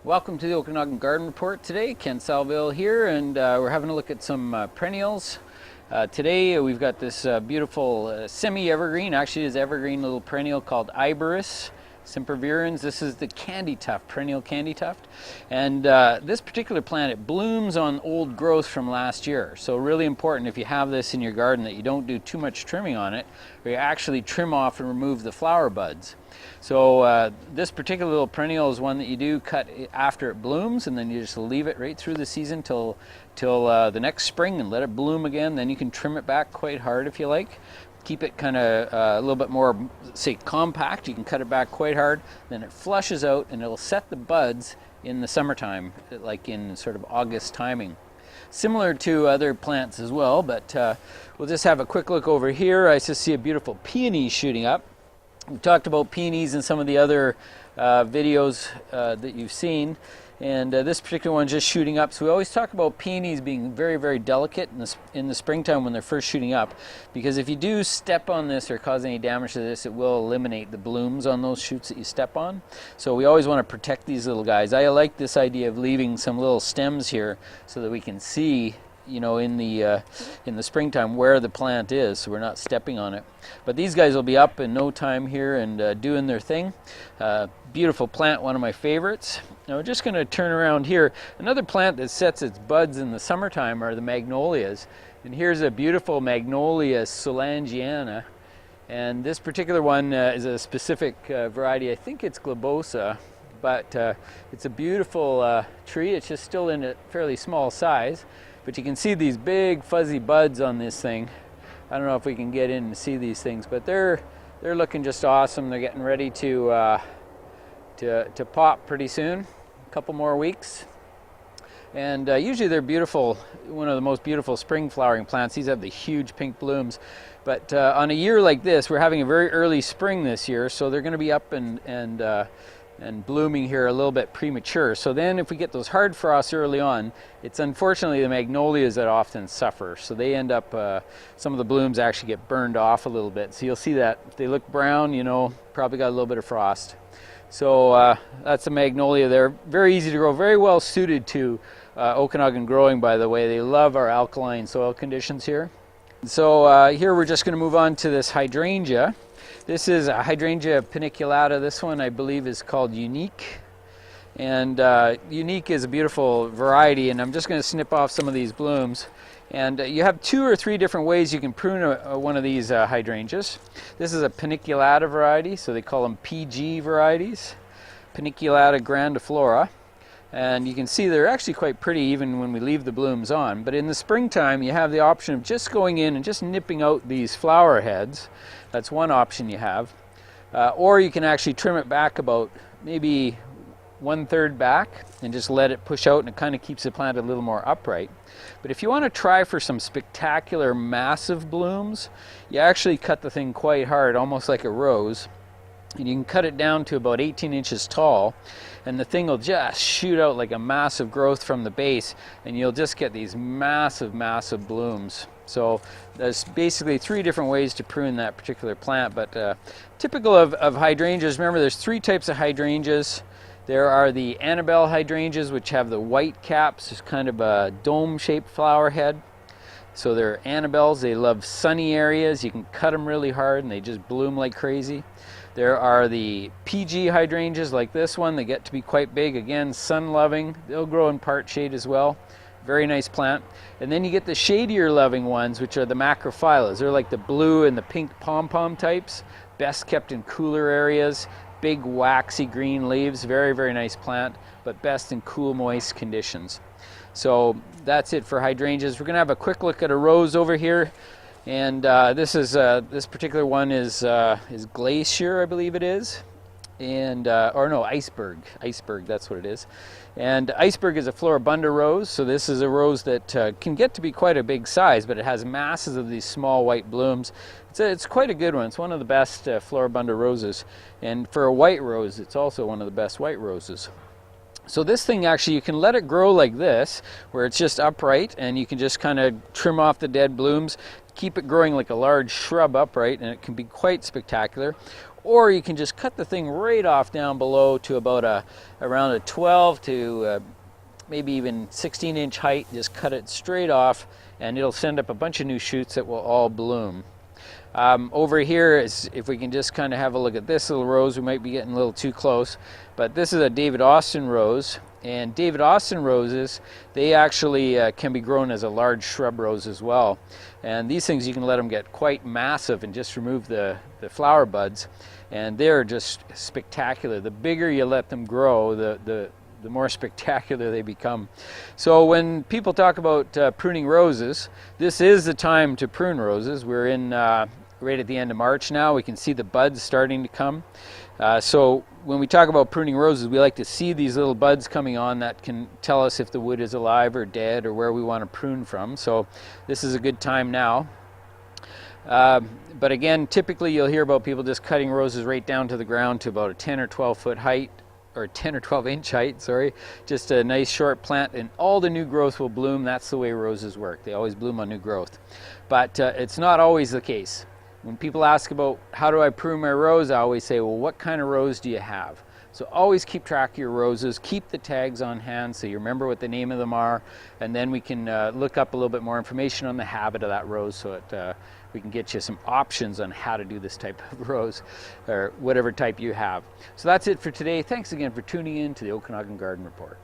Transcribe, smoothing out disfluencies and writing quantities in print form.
Welcome to the Okanagan Garden Report today. Ken Salvail here, and we're having a look at some perennials. Today we've got this beautiful semi-evergreen, actually is evergreen little perennial called Iberis sempervirens. This is the candy tuft, perennial candy tuft. And this particular plant, it blooms on old growth from last year. So really important if you have this in your garden that you don't do too much trimming on it, or you actually trim off and remove the flower buds. So this particular little perennial is one that you do cut after it blooms, and then you just leave it right through the season till the next spring and let it bloom again. Then you can trim it back quite hard if you like. Keep it kind of a little bit more, say, compact. You can cut it back quite hard. Then it flushes out and it'll set the buds in the summertime, like in sort of August timing. Similar to other plants as well, but we'll just have a quick look over here. I just see a beautiful peony shooting up. We talked about peonies in some of the other videos that you've seen, and this particular one's just shooting up. So we always talk about peonies being very, very delicate in the springtime when they're first shooting up, because if you do step on this or cause any damage to this, it will eliminate the blooms on those shoots that you step on. So we always want to protect these little guys. I like this idea of leaving some little stems here so that we can see, you know, in the springtime where the plant is, so we're not stepping on it. But these guys will be up in no time here and doing their thing. Beautiful plant, one of my favorites. Now we're just going to turn around here. Another plant that sets its buds in the summertime are the magnolias. And here's a beautiful Magnolia solangiana. And this particular one is a specific variety. I think it's globosa, but it's a beautiful tree. It's just still in a fairly small size. But you can see these big fuzzy buds on this thing. I don't know if we can get in and see these things, but they're looking just awesome. They're getting ready to pop pretty soon, a couple more weeks. And usually they're beautiful, one of the most beautiful spring flowering plants. These have the huge pink blooms. But on a year like this, we're having a very early spring this year, so they're going to be up and blooming here a little bit premature. So then if we get those hard frosts early on, it's unfortunately the magnolias that often suffer. So they end up, some of the blooms actually get burned off a little bit. So you'll see that if they look brown, you know, probably got a little bit of frost. So that's a magnolia there. Very easy to grow, very well suited to Okanagan growing, by the way. They love our alkaline soil conditions here. So here we're just going to move on to this hydrangea. This is a Hydrangea paniculata. This one I believe is called Unique. And Unique is a beautiful variety, and I'm just going to snip off some of these blooms. And you have 2 or 3 different ways you can prune one of these hydrangeas. This is a paniculata variety, so they call them PG varieties. Paniculata grandiflora. And you can see they're actually quite pretty even when we leave the blooms on. But in the springtime, you have the option of just going in and just nipping out these flower heads. That's one option you have. Or you can actually trim it back about maybe 1/3 back and just let it push out, and it kind of keeps the plant a little more upright. But if you want to try for some spectacular massive blooms, you actually cut the thing quite hard, almost like a rose. And you can cut it down to about 18 inches tall, and the thing will just shoot out like a massive growth from the base, and you'll just get these massive, massive blooms. So there's basically 3 different ways to prune that particular plant, but typical of hydrangeas, remember there's 3 types of hydrangeas. There are the Annabelle hydrangeas, which have the white caps, it's kind of a dome-shaped flower head. So they're Annabelles. They love sunny areas. You can cut them really hard and they just bloom like crazy. There are the PG hydrangeas like this one. They get to be quite big. Again, sun-loving. They'll grow in part shade as well. Very nice plant. And then you get the shadier-loving ones, which are the macrophyllus. They're like the blue and the pink pom-pom types. Best kept in cooler areas. Big waxy green leaves. Very, very nice plant, but best in cool, moist conditions. So that's it for hydrangeas. We're going to have a quick look at a rose over here. And this particular one is Glacier, I believe it is, and or no, Iceberg. Iceberg, that's what it is. And Iceberg is a floribunda rose, so this is a rose that can get to be quite a big size, but it has masses of these small white blooms. It's quite a good one. It's one of the best floribunda roses, and for a white rose, it's also one of the best white roses. So this thing actually, you can let it grow like this, where it's just upright, and you can just kind of trim off the dead blooms, keep it growing like a large shrub upright, and it can be quite spectacular. or you can just cut the thing right off down below to about around a 12 to maybe even 16-inch height. Just cut it straight off and it'll send up a bunch of new shoots that will all bloom. Over here is, if we can just kind of have a look at this little rose, we might be getting a little too close, but this is a David Austin rose, and David Austin roses, they actually can be grown as a large shrub rose as well. And these things, you can let them get quite massive and just remove the flower buds, and they're just spectacular. The bigger you let them grow, the more spectacular they become. So when people talk about pruning roses, this is the time to prune roses. We're in right at the end of March now. We can see the buds starting to come. So when we talk about pruning roses, we like to see these little buds coming on that can tell us if the wood is alive or dead or where we want to prune from. So this is a good time now. But again, typically you'll hear about people just cutting roses right down to the ground to about a 10 or 12 foot height, or 10 or 12 inch height, sorry. Just a nice short plant, and all the new growth will bloom. That's the way roses work. They always bloom on new growth. But it's not always the case. When people ask about how do I prune my rose, I always say, well, what kind of rose do you have? So always keep track of your roses, keep the tags on hand so you remember what the name of them are, and then we can look up a little bit more information on the habit of that rose so that we can get you some options on how to do this type of rose or whatever type you have. So that's it for today. Thanks again for tuning in to the Okanagan Garden Report.